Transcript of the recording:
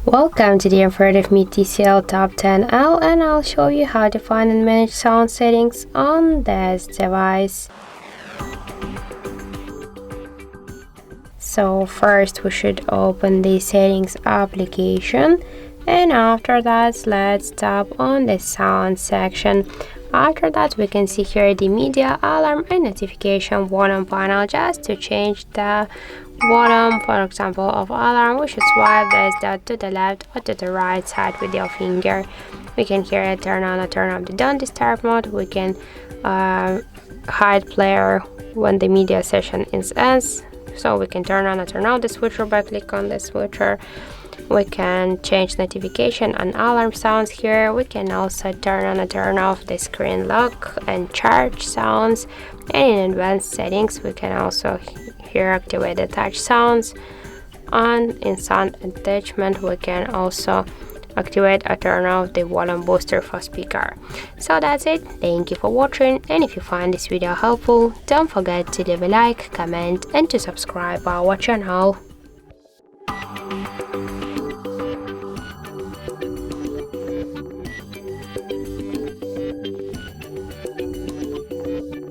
Welcome to the Infrared Me TCL Top 10L, and I'll show you how to find and manage sound settings on this device. So first we should open the settings application, and after that let's tap on the sound section. After that we can see here the media, alarm and notification volume panel. Just to change the volume, for example, of alarm, we should swipe this dot to the left or to the right side with your finger. We can here turn on or turn off the don't disturb mode. We can hide player when the media session ends. So we can turn on or turn off the switcher by click on the switcher. We can change notification and alarm sounds here. We can also turn on or turn off the screen lock and charge sounds. And in advanced settings we can also here activate the touch sounds. And in sound attachment we can also activate or turn off the volume booster for speaker. So that's it. Thank you for watching, and if you find this video helpful, don't forget to leave a like, comment and to subscribe our channel.